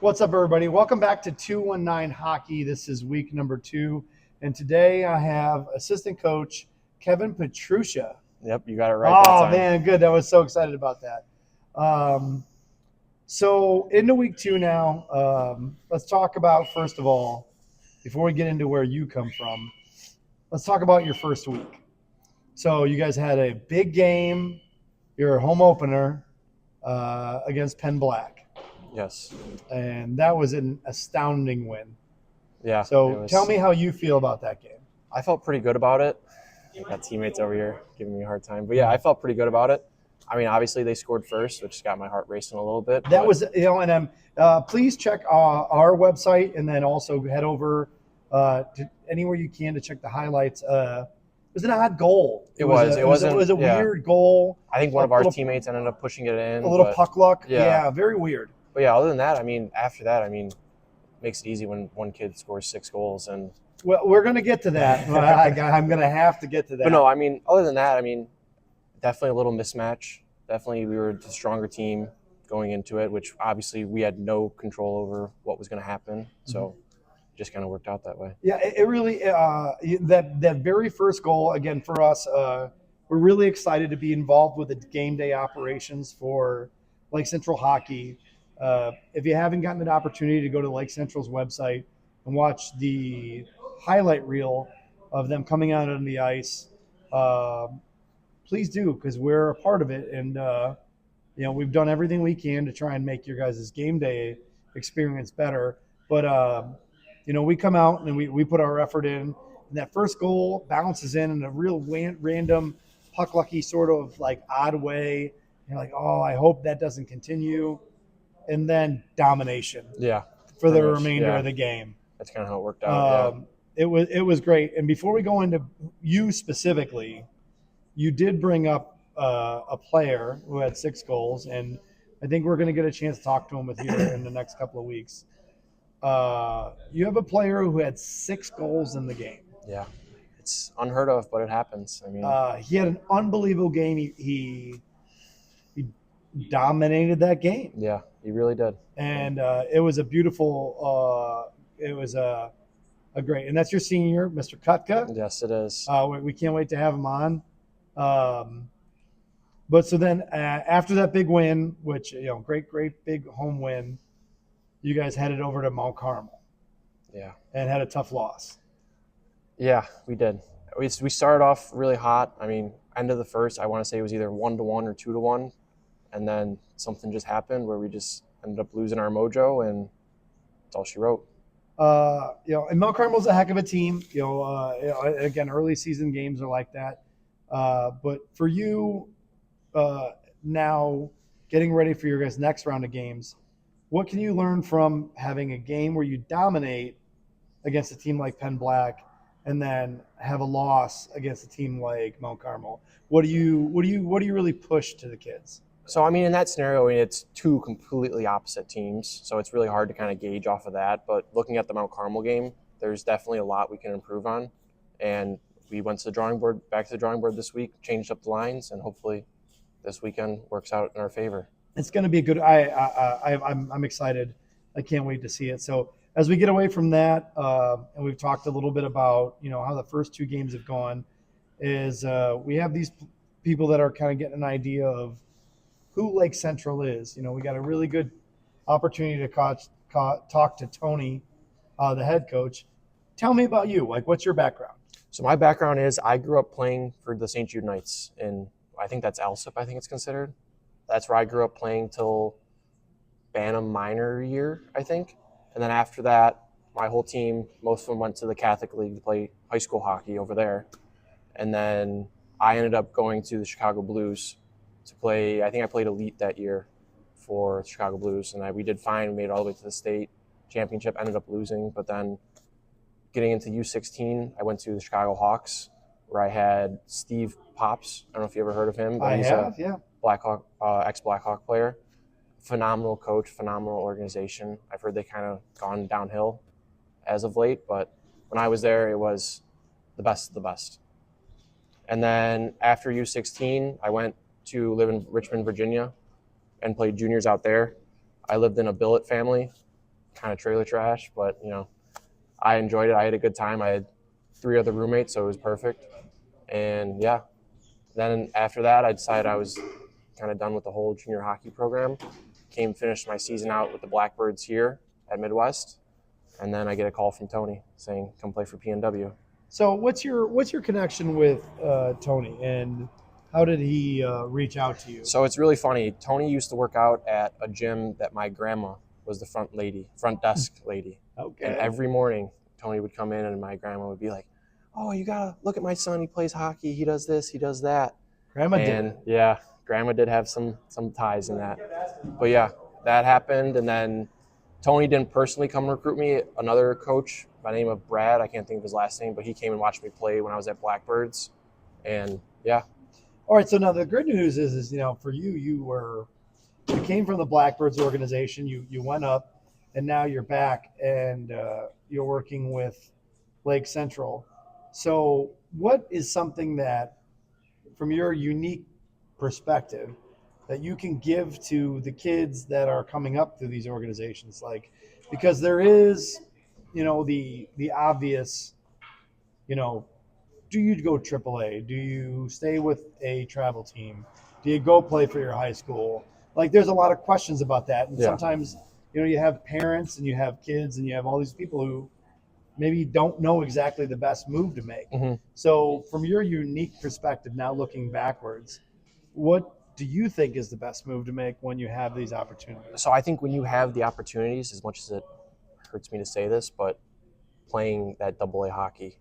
What's up, everybody? Welcome back to 219 Hockey. This is week number 2, and today I have assistant coach Kevin Petrusha. Yep, you got it right that Oh, time. man, good. I was so excited about that. So into week 2 now. Let's talk about, first of all, before we get into where you come from, let's talk about your first week. So you guys had a big game, your home opener against Penn Black. Yes. And that was an astounding win. Yeah. So tell me how you feel about that game. I felt pretty good about it. Got teammates over here giving me a hard time. But yeah, I felt pretty good about it. I mean, obviously they scored first, which got my heart racing a little bit. That was, and please check our website and then also head over to anywhere you can to check the highlights. It was an odd goal. It was a weird goal. I think one of our teammates ended up pushing it in. A little puck luck. Yeah, very weird. But yeah, other than that, I mean, after that, it makes it easy when one kid scores 6 goals. And well, we're going to get to that. I'm going to have to get to that. But no, other than that, definitely a little mismatch. Definitely we were the stronger team going into it, which obviously we had no control over what was going to happen. So it just kind of worked out that way. Yeah, it really that very first goal, again, for us, we're really excited to be involved with the game day operations for Lake Central Hockey. If you haven't gotten an opportunity to go to Lake Central's website and watch the highlight reel of them coming out on the ice, please do, because we're a part of it. And, we've done everything we can to try and make your guys' game day experience better. But, we come out and we put our effort in. And that first goal bounces in a real random, puck-lucky sort of like odd way. You're like, oh, I hope that doesn't continue. And then domination. Yeah. For the remainder of the game. That's kind of how it worked out. It was great. And before we go into you specifically, you did bring up a player who had 6 goals, and I think we're going to get a chance to talk to him here in the next couple of weeks. You have a player who had 6 goals in the game. Yeah. It's unheard of, but it happens. He had an unbelievable game. He dominated that game. Yeah, he really did. And it was a beautiful it was a great, and that's your senior, Mr. Kutka. Yes, it is. We can't wait to have him on. But so then after that big win, which, great big home win, you guys headed over to Mount Carmel. Yeah. And had a tough loss. Yeah, we did. We started off really hot. End of the first, I want to say it was either 1-1 or 2-1. And then something just happened where we just ended up losing our mojo, and that's all she wrote. And Mount Carmel's a heck of a team. Again, early season games are like that. But for you, now getting ready for your guys' next round of games, what can you learn from having a game where you dominate against a team like Penn Black, and then have a loss against a team like Mount Carmel? What do you really push to the kids? So, in that scenario, it's 2 completely opposite teams, so it's really hard to kind of gauge off of that. But looking at the Mount Carmel game, there's definitely a lot we can improve on. And we went to back to the drawing board this week, changed up the lines, and hopefully this weekend works out in our favor. It's going to be a good. I'm excited. I can't wait to see it. So as we get away from that, and we've talked a little bit about how the first 2 games have gone, is we have these people that are kind of getting an idea of who Lake Central is. We got a really good opportunity to talk to Tony, the head coach. Tell me about you. What's your background? So my background is I grew up playing for the St. Jude Knights, and I think that's ALSIP, I think it's considered. That's where I grew up playing till Bantam minor year, I think. And then after that, my whole team, most of them went to the Catholic League to play high school hockey over there. And then I ended up going to the Chicago Blues to play. I think I played elite that year for Chicago Blues, and we did fine. We made it all the way to the state championship, ended up losing. But then getting into U16, I went to the Chicago Hawks, where I had Steve Pops. I don't know if you ever heard of him. But he's a Blackhawk, ex-Blackhawk player. Phenomenal coach, phenomenal organization. I've heard they kind of gone downhill as of late, but when I was there, it was the best of the best. And then after U16, I went to live in Richmond, Virginia, and played juniors out there. I lived in a billet family, kind of trailer trash, but I enjoyed it. I had a good time. I had 3 other roommates, so it was perfect. And yeah, then after that, I decided I was kind of done with the whole junior hockey program. Finished my season out with the Blackbirds here at Midwest, and then I get a call from Tony saying, "Come play for PNW." So what's your connection with Tony, and how did he reach out to you? So it's really funny. Tony used to work out at a gym that my grandma was the front desk lady. Okay. And every morning, Tony would come in, and my grandma would be like, "Oh, you gotta look at my son. He plays hockey. He does this. He does that." Grandma And did. yeah, grandma did have some ties in that. But yeah, that happened, and then Tony didn't personally come recruit me. Another coach by the name of Brad, I can't think of his last name, but he came and watched me play when I was at Blackbirds. And yeah. All right. So now the good news is for you came from the Blackbirds organization. You went up, and now you're back, and you're working with Lake Central. So what is something that, from your unique perspective, that you can give to the kids that are coming up through these organizations? Like, because there is, the obvious, do you go AAA? Do you stay with a travel team? Do you go play for your high school? Like, there's a lot of questions about that. And Yeah. sometimes, you have parents and you have kids and you have all these people who maybe don't know exactly the best move to make. Mm-hmm. So from your unique perspective, now looking backwards, what do you think is the best move to make when you have these opportunities? So I think when you have the opportunities, as much as it hurts me to say this, but playing that AA hockey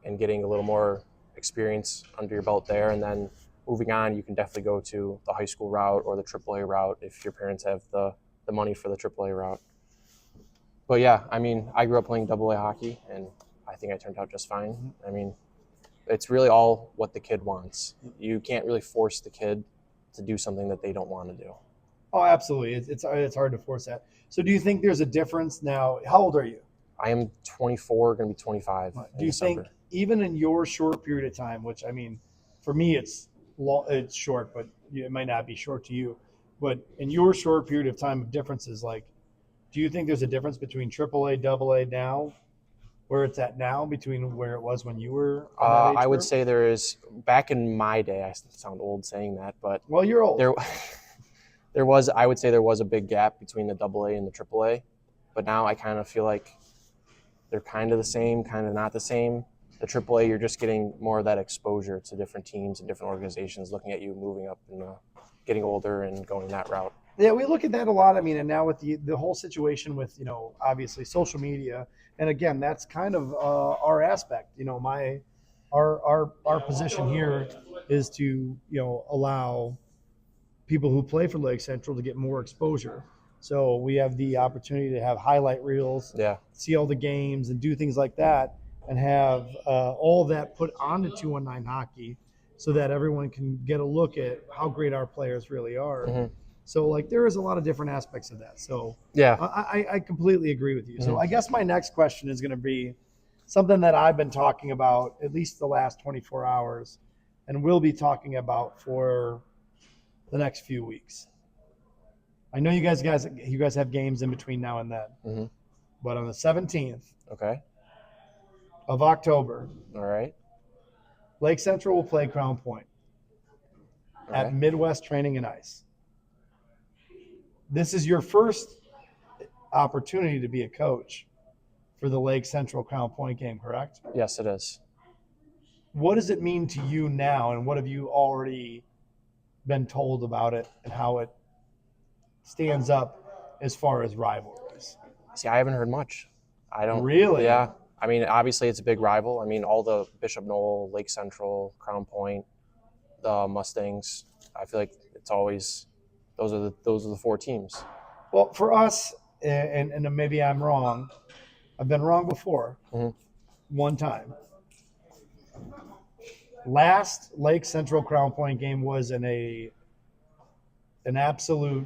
and getting a little more experience under your belt there, and then moving on, you can definitely go to the high school route or the AAA route if your parents have the money for the AAA route. But yeah, I mean, I grew up playing AA hockey, and I think I turned out just fine. I mean, it's really all what the kid wants. You can't really force the kid to do something that they don't want to do. Oh, absolutely. It's hard to force that. So do you think there's a difference now? How old are you? I am 24, going to be 25 Do in you December. think even in your short period of time, which I mean, for me it's short, but it might not be short to you, but in your short period of time of differences, like, do you think there's a difference between AAA, AA now, where it's at now, between where it was when you were on that age I would group? say there is, back in my day, I sound old saying that, but Well, you're old. I would say there was a big gap between the AA and the AAA, but now I kind of feel like they're kind of the same, kind of not the same. The AAA, you're just getting more of that exposure to different teams and different organizations looking at you moving up and getting older and going that route. Yeah, we look at that a lot. I mean, and now with the whole situation with obviously social media, and again, that's kind of our aspect. Our position here is to allow people who play for Lake Central to get more exposure. So we have the opportunity to have highlight reels, Yeah. see all the games, and do things like that, and have all of that put onto 219 Hockey, so that everyone can get a look at how great our players really are. Mm-hmm. So, like, there is a lot of different aspects of that. So Yeah. I completely agree with you. So Mhm. I guess my next question is going to be something that I've been talking about at least the last 24 hours, and will be talking about for the next few weeks. I know you guys have games in between now and then, Mm-hmm. but on the 17th Okay. of October, All right. Lake Central will play Crown Point at Okay. Midwest Training and Ice. This is your first opportunity to be a coach for the Lake Central Crown Point game, correct? Yes, it is. What does it mean to you now, and what have you already been told about it, and how it stands up as far as rivalries? See, I haven't heard much. I don't Really? Yeah. I mean, obviously it's a big rival. I mean, all the Bishop Knoll, Lake Central, Crown Point, the Mustangs. I feel like it's always those are the 4 teams. Well, for us, and maybe I'm wrong. I've been wrong before. Mhm. One time. Last Lake Central Crown Point game was an absolute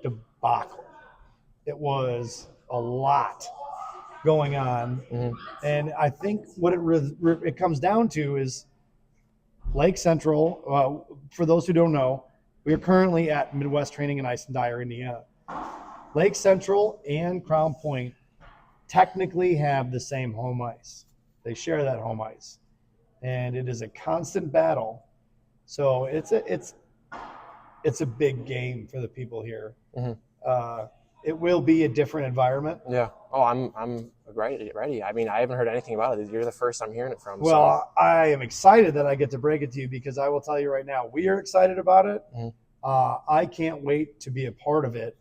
debacle. It was a lot going on, Mhm. and I think what it comes down to is Lake Central. For those who don't know, we are currently at Midwest Training and Ice in Dyer, Indiana. Lake Central and Crown Point technically have the same home ice. They share that home ice, and it is a constant battle. So it's a big game for the people here. Mhm. It will be a different environment. Yeah. Oh, I'm ready. I mean, I haven't heard anything about it. You're the first I'm hearing it from. Well, I am excited that I get to break it to you because I will tell you right now, we are excited about it. Mhm. I can't wait to be a part of it.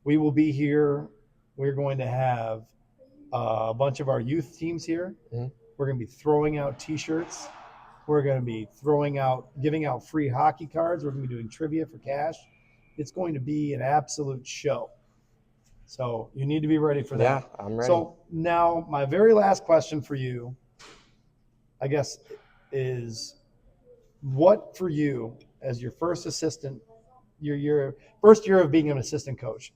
We will be here. We're going to have a bunch of our youth teams here. Mhm. We're going to be throwing out T-shirts. We're going to be giving out free hockey cards. We're going to be doing trivia for cash. It's going to be an absolute show. So you need to be ready for that. Yeah, I'm ready. So now my very last question for you, I guess, is what for you as your first assistant, your first year of being an assistant coach,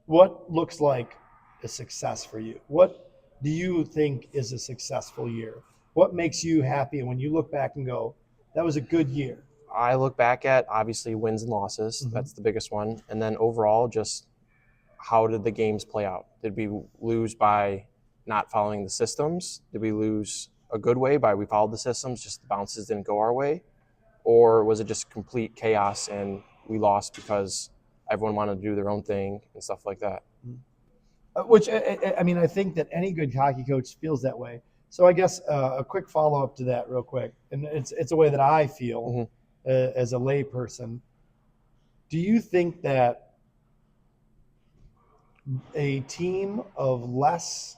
what looks like a success for you? What do you think is a successful year? What makes you happy when you look back and go, that was a good year? I look back at obviously wins and losses. Mhm. That's the biggest one. And then overall, just how did the games play out? Did we lose by not following the systems? Did we lose a good way by we followed the systems, just the bounces didn't go our way? Or was it just complete chaos and we lost because everyone wanted to do their own thing and stuff like that? Which I mean, I think that any good hockey coach feels that way. So I guess a quick follow up to that, real quick, and it's a way that I feel Mhm. as a lay person. Do you think that a team of less,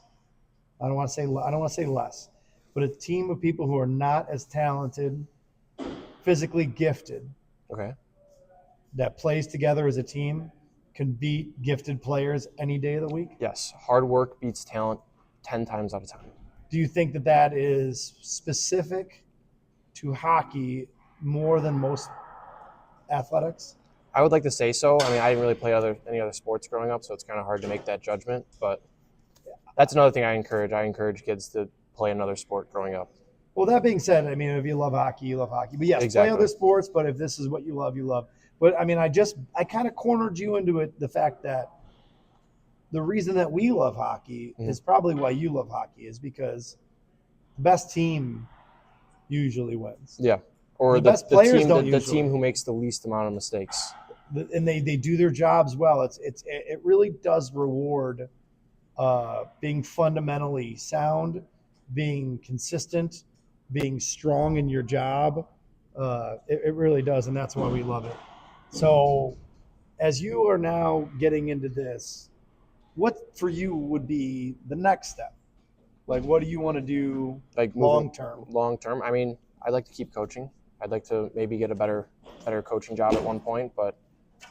I don't want to say less, but a team of people who are not as talented, physically gifted, Okay. that plays together as a team can beat gifted players any day of the week? Yes. Hard work beats talent 10 times out of 10. Do you think that that is specific to hockey more than most athletics? I would like to say so. I mean, I didn't really play any other sports growing up, so it's kind of hard to make that judgment. But that's another thing I encourage. I encourage kids to play another sport growing up. Well, that being said, I mean, if you love hockey, you love hockey. But yes, Exactly. play other sports, but if this is what you love, you love. But I mean, I kind of cornered you into it, the fact that the reason that we love hockey is probably why you love hockey, is because the best team usually wins. Yeah. Or The best players team, don't the usually. team who makes the least amount of mistakes. And they do their jobs well. It really does reward being fundamentally sound, being consistent, being strong in your job. It really does, and that's why we love it. So, as you are now getting into this, what for you would be the next step? Like, what do you want to do Like long term? Long term. I mean, I'd like to keep coaching. I'd like to maybe get a better coaching job at one point, but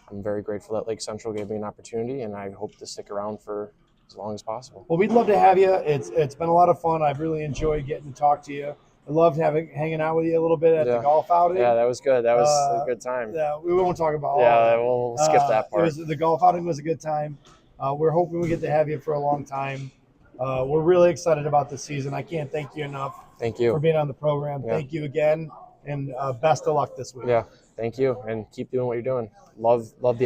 I'm very grateful that Lake Central gave me an opportunity, and I hope to stick around for as long as possible. Well, we'd love to have you. It's been a lot of fun. I've really enjoyed getting to talk to you. I loved hanging out with you a little bit at the golf outing. Yeah, that was good. That was a good time. Yeah, we won't talk about all Yeah, that. we'll skip that part. The golf outing was a good time. We're hoping we get to have you for a long time. We're really excited about this season. I can't thank you enough Thank you. for being on the program. Yeah. Thank you again, and best of luck this week. Yeah, thank you, and keep doing what you're doing. Love the